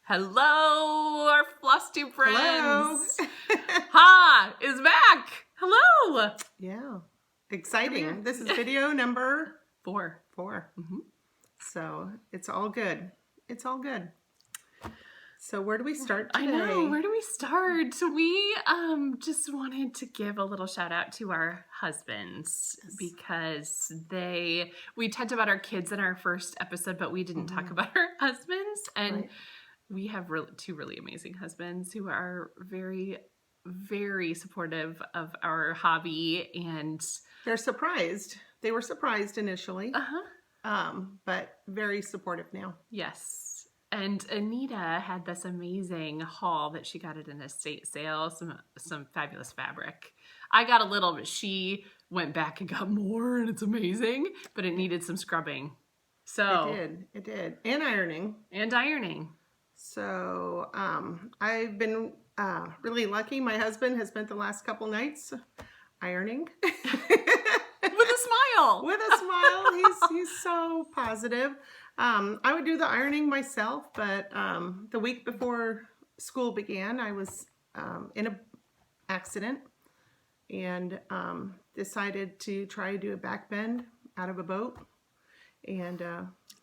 Hello, our Flosstube friends. Hello. Ha is back. Hello. Yeah. Exciting. This is video number 4. Mm-hmm. So it's all good. It's all good. So where do we start today? I know. Where do we start? We just wanted to give a little shout out to our husbands because we talked about our kids in our first episode, but we didn't talk about our husbands. And we have two really amazing husbands who are very, very supportive of our hobby, and they're surprised. They were surprised initially, but very supportive now. Yes. And Anita had this amazing haul that she got at an estate sale, some fabulous fabric. I got a little, but she went back and got more, and it's amazing, but it needed some scrubbing. So It did. And ironing. So I've been really lucky. My husband has spent the last couple nights ironing. With a smile. With a smile. He's so positive. I would do the ironing myself, but the week before school began, I was in an accident and decided to try to do a back bend out of a boat. And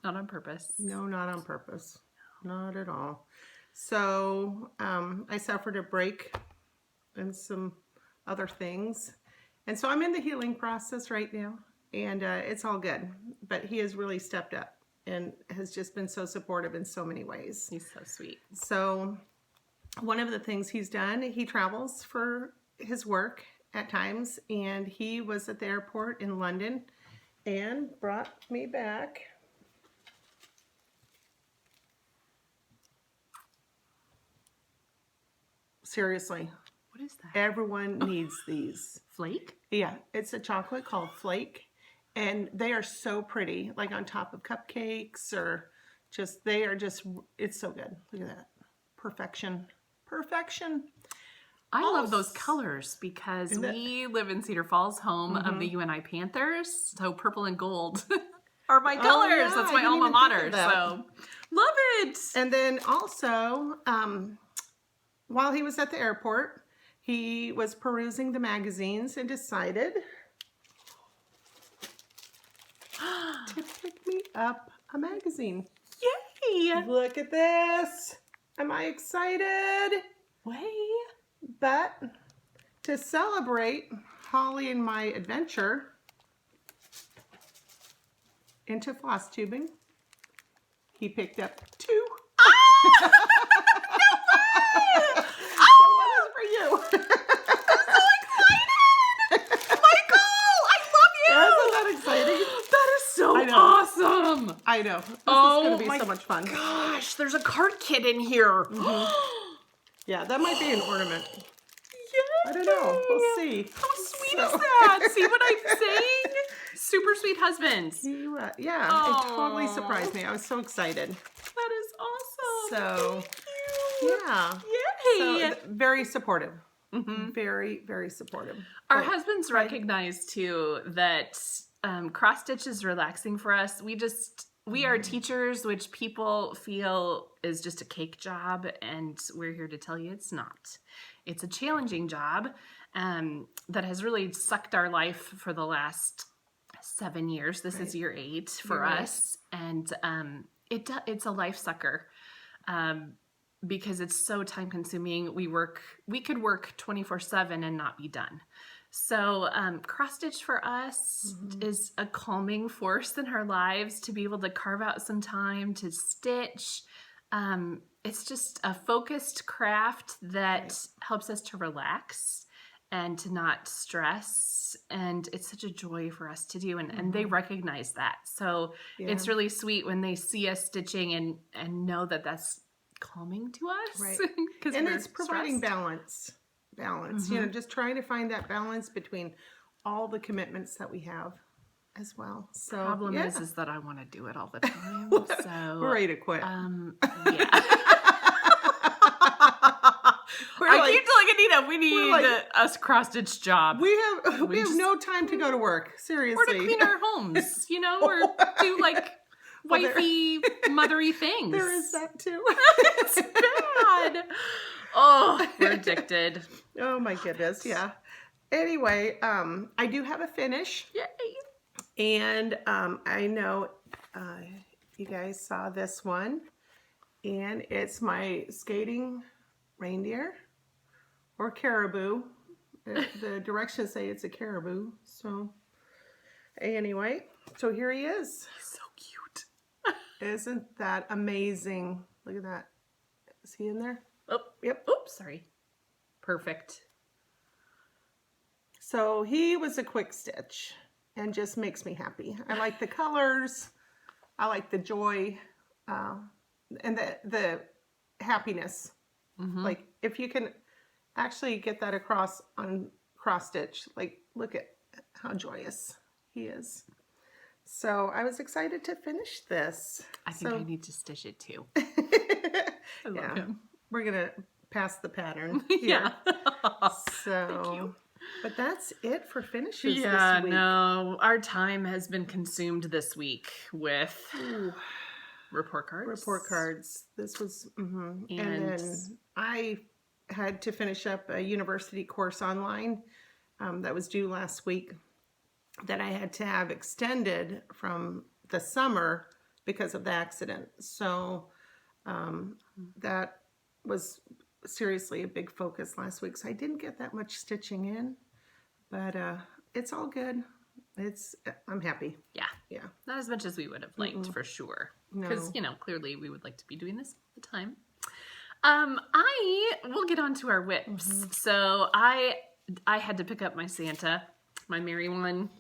not on purpose. No, not on purpose. Not at all. So I suffered a break and some other things. And so I'm in the healing process right now, and it's all good. But he has really stepped up and has just been so supportive in so many ways. He's so sweet. So one of the things he's done, he travels for his work at times, and he was at the airport in London and brought me back seriously. What is that? Everyone needs these. Flake? Yeah, it's a chocolate called Flake, and they are so pretty, like on top of cupcakes or it's so good. Look at that. Perfection. I love those colors because we live in Cedar Falls, home of the UNI Panthers, so purple and gold are my colors. Yeah, that's my alma mater, so love it. And then also, while he was at the airport, he was perusing the magazines and decided to pick me up a magazine. Yay! Look at this. Am I excited? Way. But to celebrate Holly and my adventure into floss tubing, he picked up 2. You. I'm so excited! Michael, I love you! Isn't that exciting? That is so awesome! I know. This is going to be so much fun. Gosh, there's a card kit in here. Yeah, that might be an ornament. Yay. I don't know. We'll see. How sweet is that? See what I'm saying? Super sweet husbands. It totally surprised me. I was so excited. That is awesome. So, thank you. Yeah. Yay. So, very supportive. Very, very supportive. Our husbands recognize too that cross stitch is relaxing for us. We are teachers, which people feel is just a cake job, and we're here to tell you it's not. It's a challenging job that has really sucked our life for the last 7 years. This is year 8 for us, and it's a life sucker. Because it's so time consuming. We could work 24/7 and not be done. So cross stitch for us is a calming force in our lives to be able to carve out some time to stitch. It's just a focused craft that helps us to relax and to not stress. And it's such a joy for us to do. And they recognize that. So it's really sweet when they see us stitching and know that that's calming to us, right? And it's providing balance. You know, just trying to find that balance between all the commitments that we have as well. So problem is that I want to do it all the time. So we're ready to quit. Yeah. I keep telling Anita we need a cross stitch job. We have no time to go to work. Seriously, or to clean our homes. You know, or do wifey, mothery things. There is that too. It's bad. Oh, we're addicted. Oh my goodness, yeah. Anyway, I do have a finish. Yay. And I know you guys saw this one. And it's my skating reindeer or caribou. The directions say it's a caribou. So anyway, so here he is. He's so cute. Isn't that amazing? Look at that. Is he in there? Oh, Yep. oops, sorry. Perfect. So he was a quick stitch and just makes me happy. I like the colors. I like the joy and the happiness. Like if you can actually get that across on cross stitch, like look at how joyous he is. So I was excited to finich this. I think I need to stitch it too. I love Yeah. him. We're gonna pass the pattern here. Yeah. So, but that's it for finishes Yeah, this week. no, our time has been consumed this week with report cards. Report cards. This was, and then I had to finish up a university course online that was due last week that I had to have extended from the summer because of the accident. So that was seriously a big focus last week. So I didn't get that much stitching in, but it's all good. I'm happy. Yeah. Yeah. Not as much as we would have liked, for sure. Because, clearly we would like to be doing this all the time. We'll get on to our whips. So I had to pick up my Santa, my Merry one.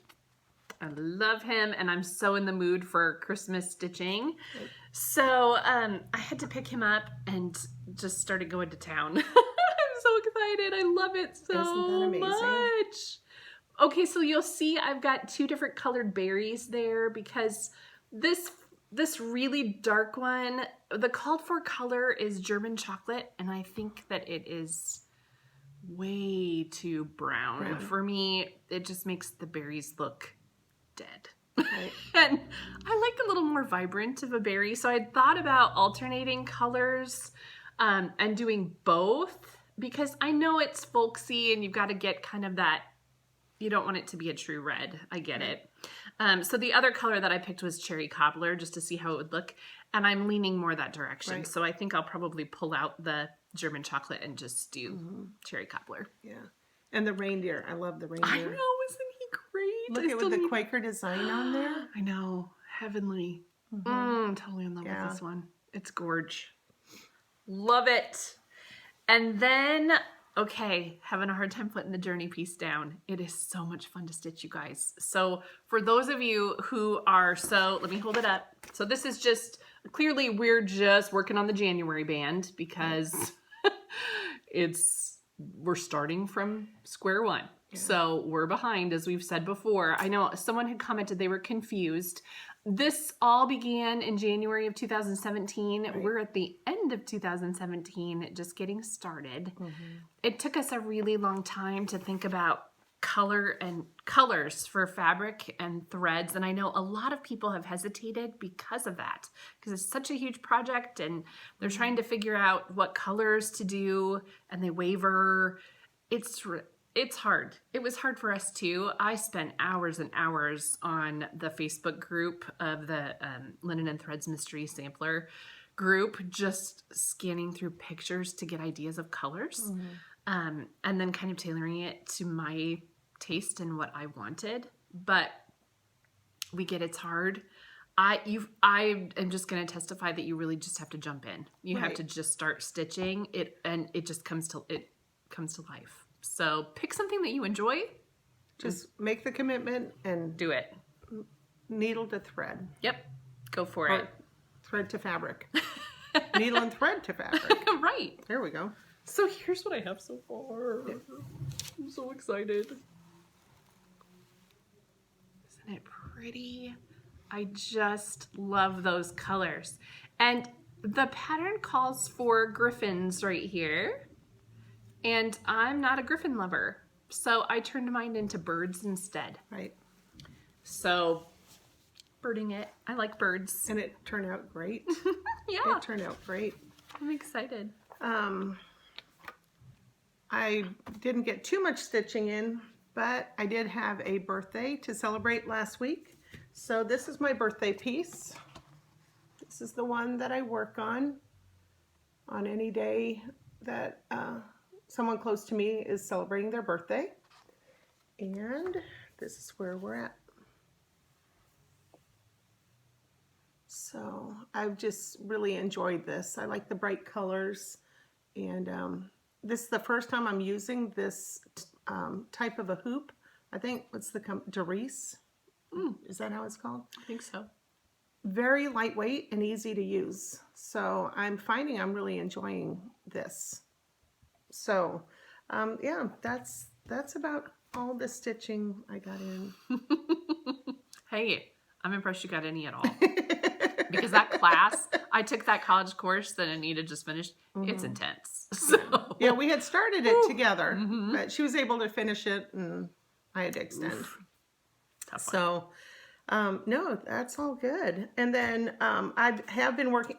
I love him, and I'm so in the mood for Christmas stitching. So I had to pick him up and just started going to town. I'm so excited. I love it so Isn't that amazing? much. Okay, so you'll see I've got 2 different colored berries there because this really dark one, the called for color is German chocolate, and I think that it is way too brown. For me. It just makes the berries look dead. Right. And I like a little more vibrant of a berry, so I thought about alternating colors and doing both because I know it's folksy and you've got to get kind of that, you don't want it to be a true red. I get it. So the other color that I picked was cherry cobbler just to see how it would look, and I'm leaning more that direction. Right. So I think I'll probably pull out the German chocolate and just do cherry cobbler. Yeah. And the reindeer. I love the reindeer. I know, isn't he great? Look at with the Quaker design on there. I know, heavenly. I'm totally in love with this one. It's gorge. Love it. And then, okay, having a hard time putting the journey piece down. It is so much fun to stitch, you guys. So for those of you who are let me hold it up. So this is just, clearly we're just working on the January band because we're starting from square one. Yeah. So we're behind, as we've said before. I know someone had commented they were confused. This all began in January of 2017. Right. We're at the end of 2017, just getting started. It took us a really long time to think about colors for fabric and threads. And I know a lot of people have hesitated because of that, because it's such a huge project and they're trying to figure out what colors to do and they waver. It's hard. It was hard for us too. I spent hours and hours on the Facebook group of the Linen and Threads Mystery Sampler group, just scanning through pictures to get ideas of colors, and then kind of tailoring it to my taste and what I wanted. But we get it's hard. I am just going to testify that you really just have to jump in. You have to just start stitching it, and it just comes to life. So pick something that you enjoy. Just make the commitment and do it. Needle to thread. Yep. Go for it. Thread to fabric. Needle and thread to fabric. Right. There we go. So here's what I have so far. Yeah. I'm so excited. Isn't it pretty? I just love those colors. And the pattern calls for griffins right here. And I'm not a griffin lover, so I turned mine into birds instead. Right. So birding it. I like birds. And it turned out great. Yeah. It turned out great. I'm excited. I didn't get too much stitching in, but I did have a birthday to celebrate last week. So this is my birthday piece. This is the one that I work on any day that someone close to me is celebrating their birthday. And this is where we're at. So I've just really enjoyed this. I like the bright colors, and this is the first time I'm using this type of a hoop. I think, what's the Doris? Is that how it's called? I think so. Very lightweight and easy to use. So I'm finding I'm really enjoying this. So yeah, that's about all the stitching I got in. Hey, I'm impressed you got any at all. Because that class, I took that college course that Anita just finished. It's intense. So Yeah, we had started it together, but she was able to finish it and I had to extend. Tough one. So no, that's all good. And then I have been working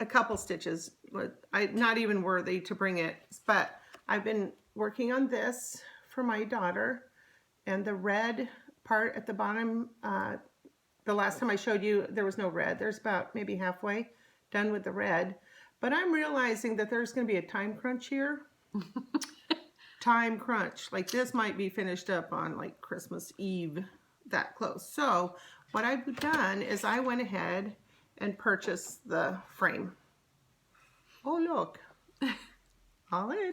a couple stitches, but not even worthy to bring it, but I've been working on this for my daughter, and the red part at the bottom, the last time I showed you, there was no red. There's about maybe halfway done with the red, but I'm realizing that there's going to be a time crunch here. Time crunch. Like this might be finished up on like Christmas Eve, that close. So what I've done is I went ahead and purchased the frame. Oh, look. All in.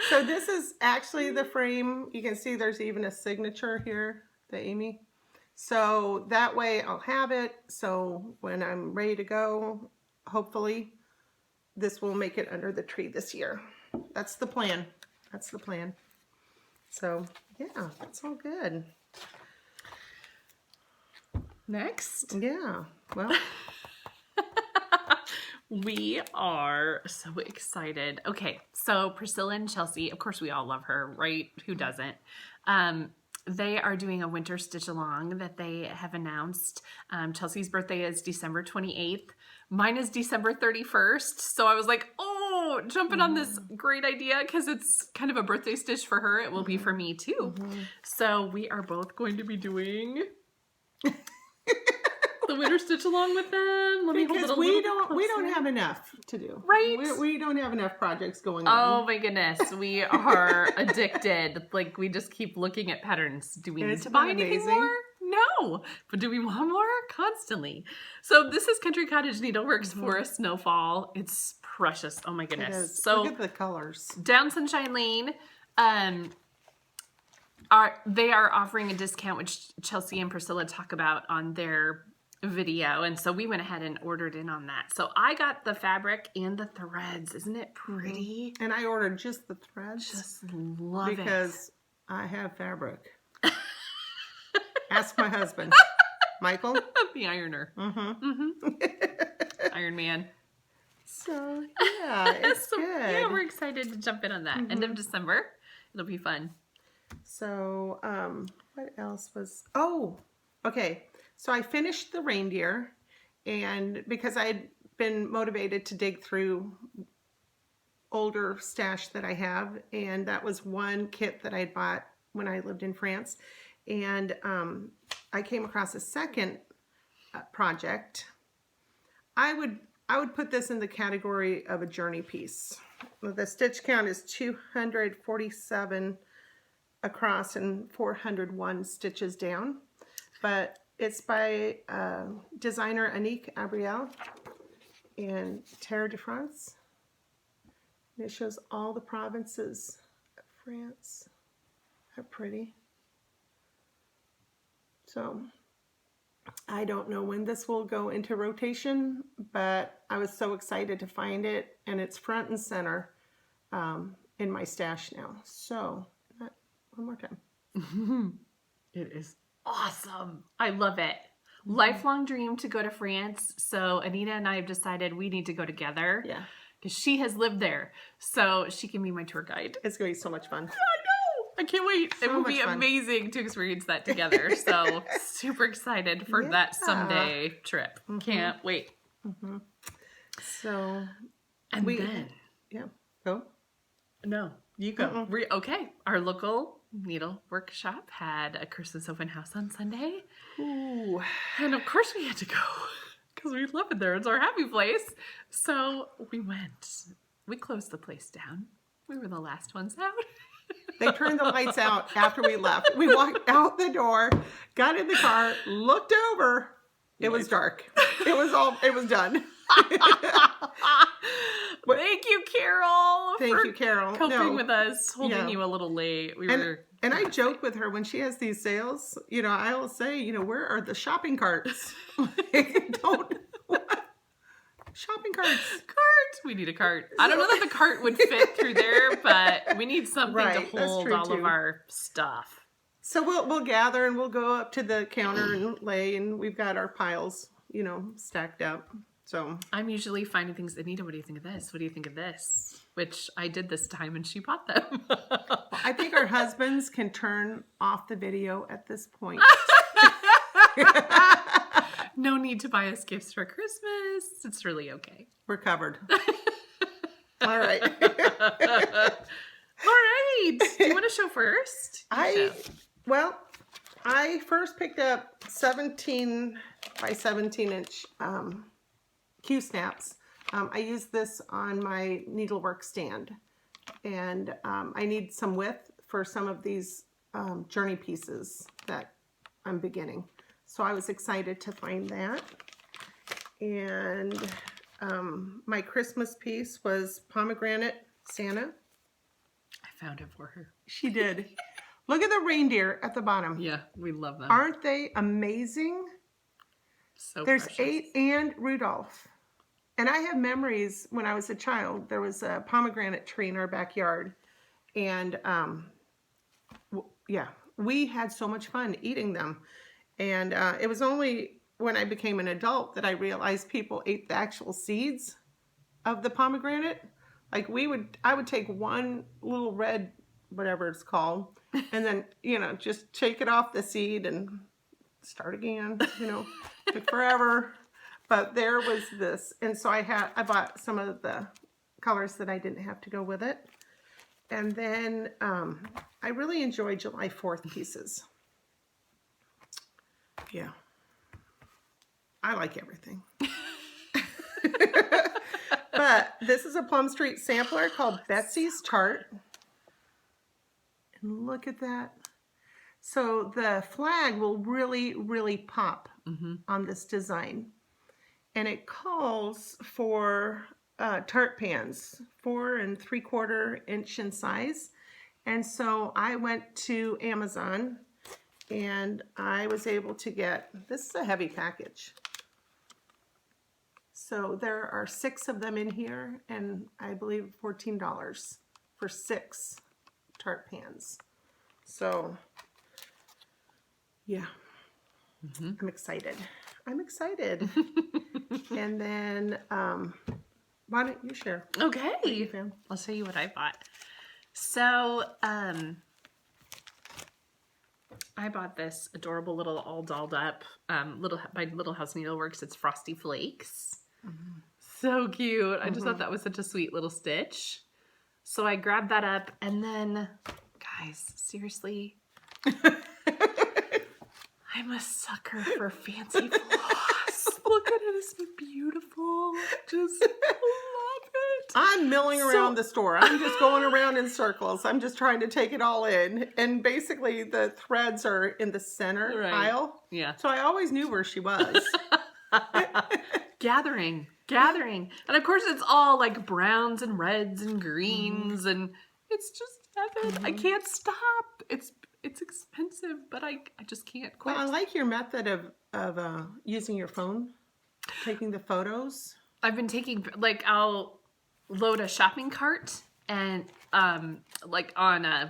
So this is actually the frame. You can see there's even a signature here, the Amy. So that way I'll have it. So when I'm ready to go, hopefully this will make it under the tree this year. That's the plan. That's the plan. So yeah, that's all good. Next. Yeah, well. We are so excited. Okay, so Priscilla and Chelsea, of course we all love her, right? Who doesn't? They are doing a winter stitch along that they have announced. Chelsea's birthday is December 28th. Mine is December 31st. So I was like, oh, jumping on this great idea because it's kind of a birthday stitch for her. It will be for me too. So we are both going to be doing the winter stitch along with them. Let me hold it a we little don't we don't have enough to do. Right? We don't have enough projects going on. Oh my goodness, we are addicted. Like we just keep looking at patterns. Do we need It's to buy been anything amazing. more? No. But do we want more? Constantly. So this is Country Cottage Needleworks Forest Snowfall. It's precious. Oh my It goodness. is. So Look at the colors. down Sunshine Lane, they are offering a discount, which Chelsea and Priscilla talk about on their video, and so we went ahead and ordered in on that. So I got the fabric and the threads. Isn't it pretty? And I ordered just the threads. Just love it. because I have fabric. Ask my husband, Michael. The ironer. Iron Man. So yeah, it's So, good. yeah, we're excited to jump in on that. End of December. It'll be fun. So what else was? Oh, okay. So I finished the reindeer, and because I had been motivated to dig through older stash that I have, and that was one kit that I had bought when I lived in France, and I came across a second project. I would put this in the category of a journey piece. The stitch count is 247 across and 401 stitches down, but it's by designer Annick Abriel and Terre de France. And it shows all the provinces of France. How pretty. So I don't know when this will go into rotation, but I was so excited to find it, and it's front and center in my stash now. So one more time. It is awesome. I love it. Lifelong dream to go to France. So Anita and I have decided we need to go together. Yeah. Because she has lived there. So she can be my tour guide. It's going to be so much fun. I I can't wait. So it will much be fun. amazing to experience that together. So super excited for that Yeah. someday trip. Can't wait. So And then, yeah, go. no, you go. Okay. Our local needle workshop had a Christmas open house on Sunday. Ooh. And of course we had to go because we love it there. It's our happy place. So we went. We closed the place down. We were the last ones out. They turned the lights out after we left. We walked out the door, got in the car, looked over. It was dark. It was done. Thank you, Carol. Thank you, Carol. Coping with us, holding you a little late. And I joke with her when she has these sales, I'll say, where are the shopping carts? Shopping carts. We need a cart. I don't know that the cart would fit through there, but we need something to hold all of our stuff. So we'll gather and we'll go up to the counter and lay, and we've got our piles, stacked up. So I'm usually finding things. Anita, what do you think of this? What do you think of this? Which I did this time, and she bought them. I think our husbands can turn off the video at this point. No need to buy us gifts for Christmas. It's really okay. We're covered. All right. All right. Do you want to show first? I first picked up 17 by 17 inch Q snaps. I use this on my needlework stand, and I need some width for some of these journey pieces that I'm beginning. So I was excited to find that. And my Christmas piece was pomegranate Santa. I found it for her. She did. Look at the reindeer at the bottom. Yeah, we love them. Aren't they amazing? So There's precious. 8 and Rudolph. And I have memories when I was a child. There was a pomegranate tree in our backyard. And we had so much fun eating them. And it was only when I became an adult that I realized people ate the actual seeds of the pomegranate. Like I would take one little red, whatever it's called, and then, just take it off the seed and start again, took forever. But there was this. And so I bought some of the colors that I didn't have to go with it. And then I really enjoyed July 4th pieces. Yeah. I like everything. But this is a Plum Street sampler called Betsy's Tart. And look at that. So the flag will really, really pop on this design. And it calls for tart pans, 4 3/4 inch in size. And so I went to Amazon and I was able to get, this is a heavy package. So there are 6 of them in here, and I believe $14 for 6 tart pans. So, yeah, I'm excited. And then, why don't you share? Okay. I'll show you what I bought. So, I bought this adorable little all dolled up by Little House Needleworks. It's Frosty Flakes. So cute. I just thought that was such a sweet little stitch. So I grabbed that up, and then, guys, seriously, I'm a sucker for fancy floss. Look at it. It's beautiful. Just love it. I'm milling around the store. I'm just going around in circles. I'm just trying to take it all in. And basically the threads are in the center aisle. Yeah. So I always knew where she was. Gathering. And of course it's all like browns and reds and greens and it's just heaven. I can't stop. It's expensive, but I just can't quit. Well, I like your method of using your phone, taking the photos. I've been taking, I'll load a shopping cart and like on a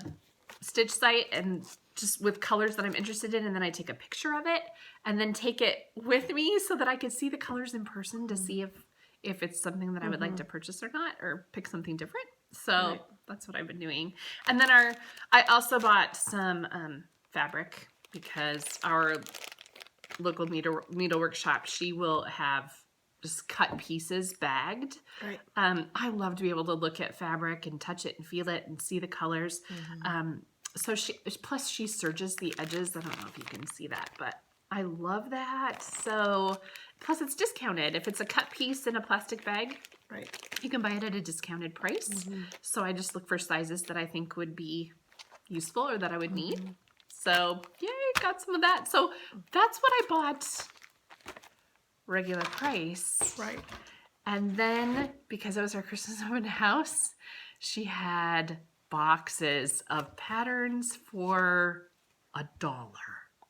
Stitch site and just with colors that I'm interested in, and then I take a picture of it and then take it with me so that I could see the colors in person to see if it's something that I would like to purchase or not, or pick something different. So that's what I've been doing. And then I also bought some fabric because our local needle workshop, she will have just cut pieces bagged. Right. I love to be able to look at fabric and touch it and feel it and see the colors. So she serges the edges. I don't know if you can see that, but I love that. So plus it's discounted. If it's a cut piece in a plastic bag, right, you can buy it at a discounted price. So I just look for sizes that I think would be useful or that I would need. So yay, got some of that. So that's what I bought regular price. right. And then because it was our Christmas open house, she had boxes of patterns for $1.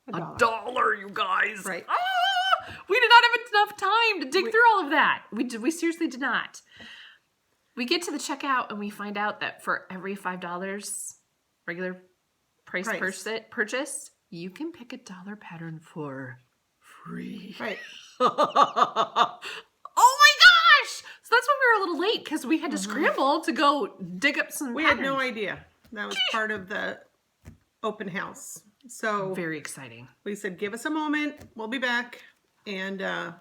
$1, you guys. Right. Ah, we did not have enough time to dig through all of that. We seriously did not. We get to the checkout and we find out that for every $5 regular price. Purchase, you can pick $1 pattern for free. Right. Oh my gosh! So that's why we were a little late because we had to scramble to go dig up some We patterns. had no idea. That was part of the open house. So Very exciting. we said, give us a moment. We'll be back. And yeah.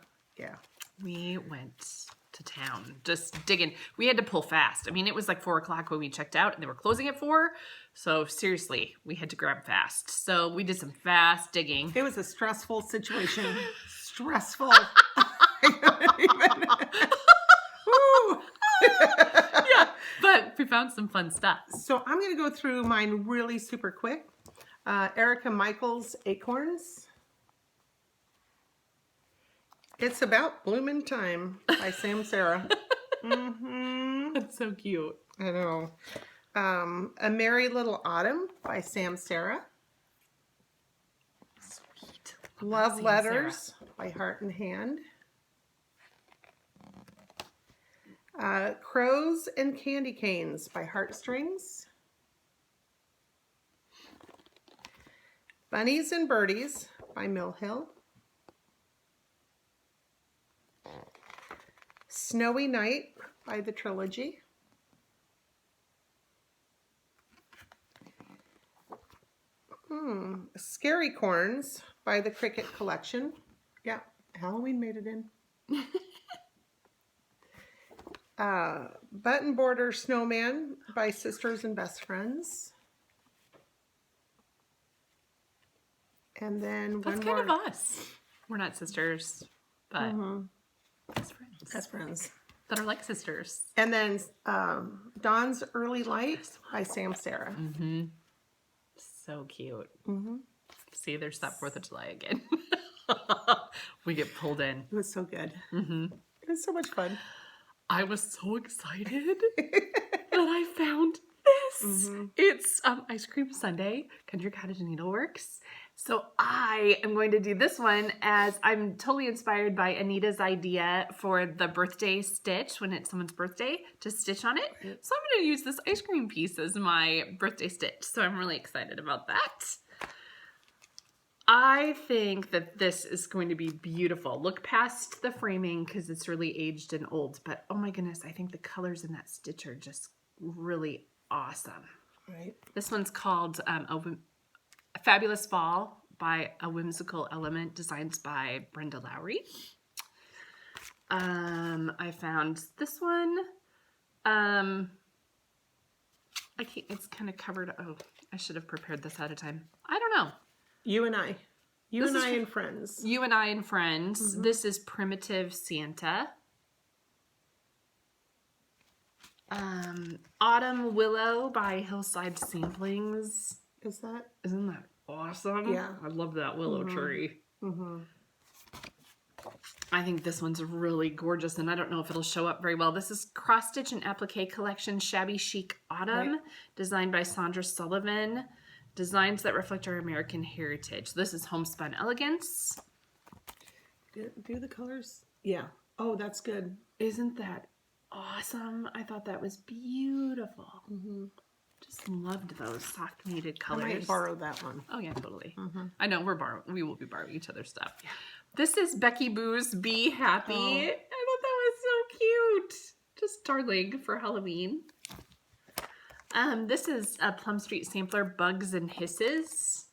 We went to town just digging. We had to pull fast. I mean, it was like 4 o'clock when we checked out and they were closing at 4. So seriously, we had to grab fast. So we did some fast digging. It was a stressful situation. Stressful. Woo. Yeah, but we found some fun stuff. So I'm going to go through mine really super quick. Erica Michaels Acorns. It's About Bloomin' Time by Sam Sarah. That's so cute. I know. A Merry Little Autumn by Sam Sarah. Sweet. Love Sam Letters by Heart and Hand. Crows and Candy Canes by Heartstrings. Bunnies and Birdies by Mill Hill. Snowy Night by the Trilogy. Scary Corns by the Cricket Collection. Yeah, Halloween made it in. Button Border Snowman by Sisters and Best Friends. And then That's one kind more. of us. We're not sisters, but best friends. Best Friends. That are like sisters. And then Dawn's Early Light by Sam Sarah. So cute. See, there's that 4th of July again. We get pulled in. It was so good. It was so much fun. I was so excited that I found this. It's Ice Cream Sundae, Country Cottage Needleworks. So I am going to do this one as I'm totally inspired by Anita's idea for the birthday stitch when it's someone's birthday to stitch on it. So I'm going to use this ice cream piece as my birthday stitch. So I'm really excited about that. I think that this is going to be beautiful. Look past the framing because it's really aged and old, but oh my goodness, I think the colors in that stitch are just really awesome. Right. This one's called Fabulous Fall by A Whimsical Element, designs by Brenda Lowry. I found this one. I can't, it's kind of covered. Oh, I should have prepared this ahead of time. I don't know. You and I. You This and is I and Friends. You and I and Friends. This is Primitive Santa. Autumn Willow by Hillside Samplings. Isn't that awesome? Yeah. I love that willow tree. I think this one's really gorgeous, and I don't know if it'll show up very well. This is Cross Stitch and Applique Collection Shabby Chic Autumn, designed by Sandra Sullivan. Designs that reflect our American heritage. This is Homespun Elegance. Do the colors? Yeah. Oh, that's good. Isn't that awesome? I thought that was beautiful. Just loved those soft muted colors. I might borrow that one. Oh yeah, totally. I know we will be borrowing each other's stuff. Yeah. This is Becky Boo's Be Happy. I thought that was so cute. Just darling for Halloween. This is a Plum Street sampler, Bugs and Hisses.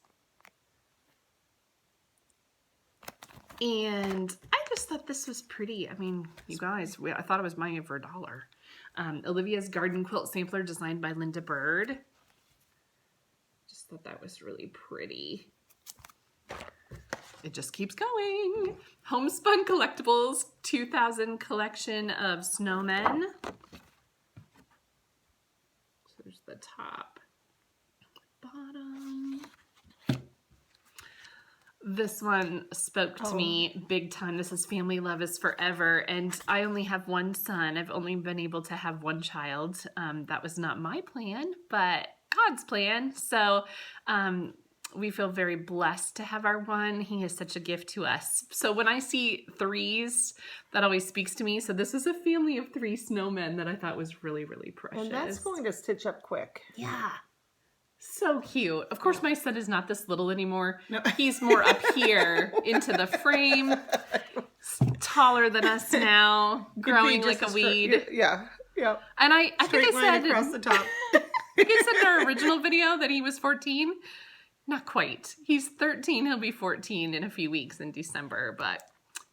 And I just thought this was pretty. I mean, you guys, I thought it was buying it for $1. Olivia's Garden Quilt Sampler, designed by Linda Bird. Just thought that was really pretty. It just keeps going. Homespun Collectibles 2000 collection of snowmen. So there's the top, bottom. This one spoke to me big time. This is Family Love is Forever. And I only have one son. I've only been able to have one child. That was not my plan, but God's plan. So we feel very blessed to have our one. He is such a gift to us. So when I see threes, that always speaks to me. So this is a family of 3 snowmen that I thought was really, really precious. And that's going to stitch up quick. Yeah. So cute. Of course, my son is not this little anymore. No. He's more up here into the frame. Taller than us now. Growing like a weed. Yeah. And I think I said across the top. I think I said in our original video that he was 14. Not quite. He's 13. He'll be 14 in a few weeks in December. But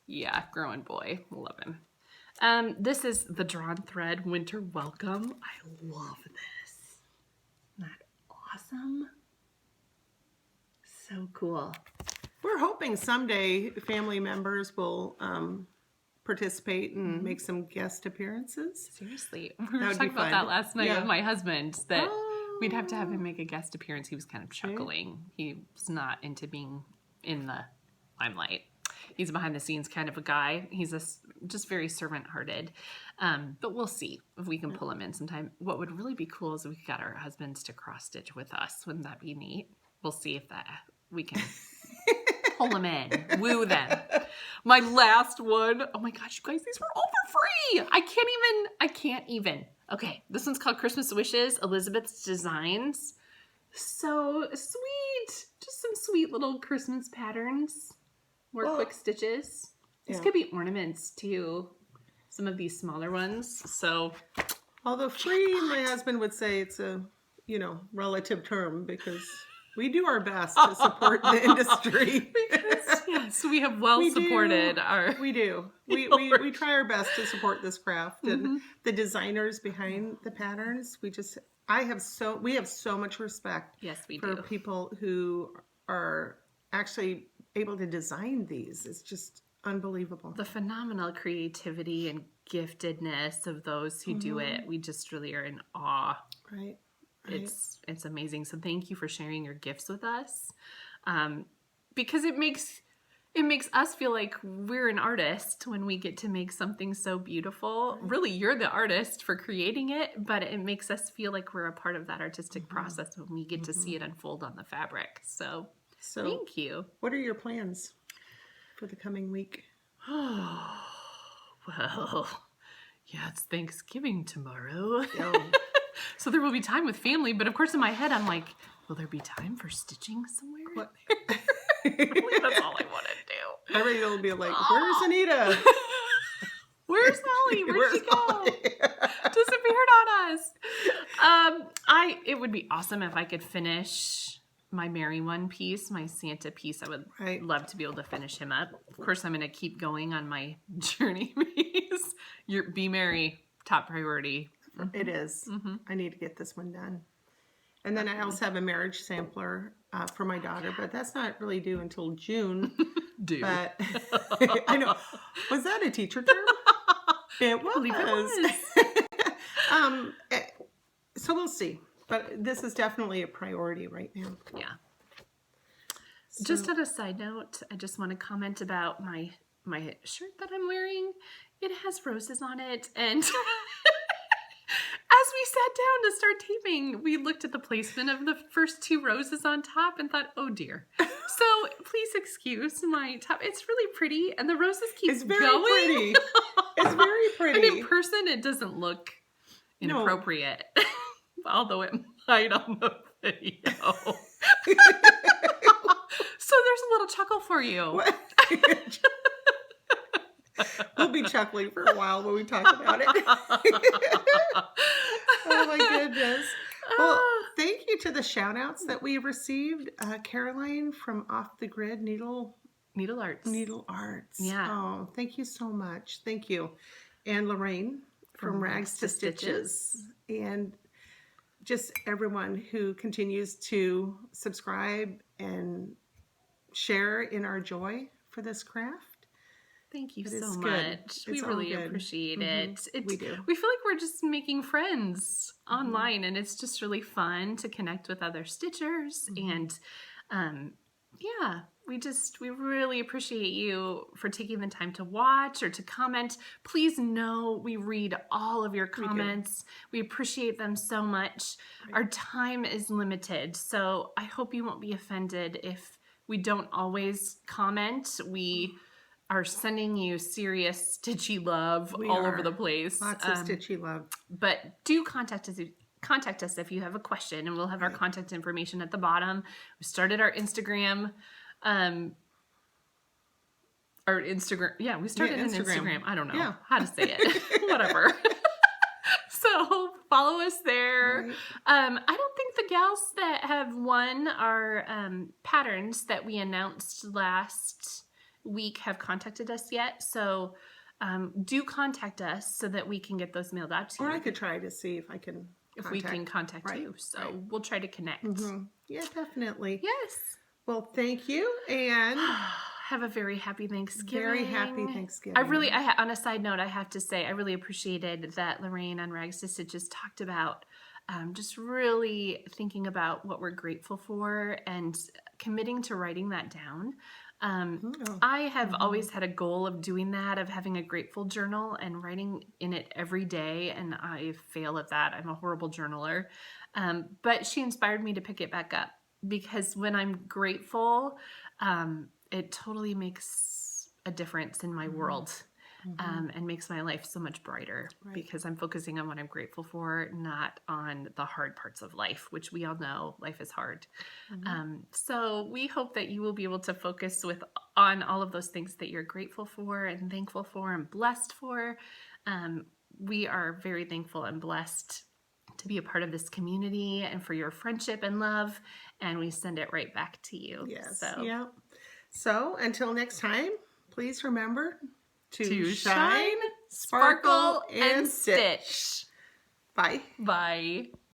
yeah, growing boy. Love him. This is the Drawn Thread Winter Welcome. I love this. Isn't that awesome? So cool. We're hoping someday family members will participate and make some guest appearances. Seriously. We were talking about that last night with my husband, that we'd have to have him make a guest appearance. He was kind of chuckling. He's not into being in the limelight. He's a behind the scenes kind of a guy. He's just very servant-hearted. But we'll see if we can pull him in sometime. What would really be cool is if we got our husbands to cross-stitch with us. Wouldn't that be neat? We'll see if we can pull them in. Woo them. My last one. Oh my gosh, you guys, these were all for free. I can't even. Okay, this one's called Christmas Wishes, Elizabeth's Designs. So sweet. Just some sweet little Christmas patterns. More quick stitches. These could be ornaments too. Some of these smaller ones. So, although free, my husband would say it's a, relative term, because we do our best to support the industry. Because, yes, we have supported our. We do. We try our best to support this craft and the designers behind the patterns. We have so much respect. Yes, we for do. people who are actually able to design these. It's just unbelievable. The phenomenal creativity and giftedness of those who do it. We just really are in awe. Right. It's amazing. So thank you for sharing your gifts with us. Because it makes us feel like we're an artist when we get to make something so beautiful. Really, you're the artist for creating it, but it makes us feel like we're a part of that artistic process when we get to see it unfold on the fabric. So thank you. What are your plans for the coming week? Oh, well, yeah, it's Thanksgiving tomorrow. Oh. So there will be time with family, but of course in my head I'm like, will there be time for stitching somewhere? What? Really, that's all I want to do. Everybody will be like, where's Anita? Where's Molly? Where'd she go? Molly? Disappeared on us. It would be awesome if I could finish my Mary one piece, my Santa piece. I would love to be able to finish him up. Of course, I'm going to keep going on my journey piece. Be Mary, top priority. It is. I need to get this one done. And then I also have a marriage sampler for my daughter, but that's not really due until June. But I know. Was that a teacher term? It was. I believe it was. So we'll see. But this is definitely a priority right now. Yeah. So, just on a side note, I just want to comment about my shirt that I'm wearing. It has roses on it, and as we sat down to start taping, we looked at the placement of the first 2 roses on top and thought, oh dear. So please excuse my top. It's really pretty, and the roses keep going. Pretty. It's very pretty. And in person, it doesn't look inappropriate, although it might on the video. So there's a little chuckle for you. We'll be chuckling for a while when we talk about it. Oh my goodness. Well, Ah, thank you to the shout outs that we received. Caroline from Off the Grid Needle Needle arts. Arts. Yeah. Oh, thank you so much. Thank you. And Lorraine from Rags to Stitches. And just everyone who continues to subscribe and share in our joy for this craft. Thank you It so is much. good. We It's all really good. appreciate Mhm. it. We do. We feel like we're just making friends online, and it's just really fun to connect with other stitchers. And yeah, we really appreciate you for taking the time to watch or to comment. Please know we read all of your comments. We appreciate them so much. Right. Our time is limited, so I hope you won't be offended if we don't always comment. We are sending you serious stitchy love We all are. over the place. Lots of stitchy love. But do contact us if you have a question, and we'll have our contact information at the bottom. We started our Instagram. We started an Instagram. I don't know how to say it. Whatever. So follow us there. Right. I don't think the gals that have won our patterns that we announced last week have contacted us yet. So do contact us so that we can get those mailed out to you. Or I could try to see if I can if we can contact you. So we'll try to connect. Yeah, definitely. Yes. Well, thank you, and have a very happy Thanksgiving. very happy Thanksgiving. On a side note, I have to say, I really appreciated that Lorraine on Rags to Stitches talked about just really thinking about what we're grateful for and committing to writing that down. I have always had a goal of doing that, of having a grateful journal and writing in it every day, and I fail at that. I'm a horrible journaler. But she inspired me to pick it back up, because when I'm grateful, it totally makes a difference in my world. And makes my life so much brighter, because I'm focusing on what I'm grateful for, not on the hard parts of life, which we all know life is hard. So we hope that you will be able to focus on all of those things that you're grateful for and thankful for and blessed for. We are very thankful and blessed to be a part of this community and for your friendship and love, and we send it right back to you. Yes. So. Yeah. So until next time, please remember to shine, sparkle, and stitch. Bye. Bye.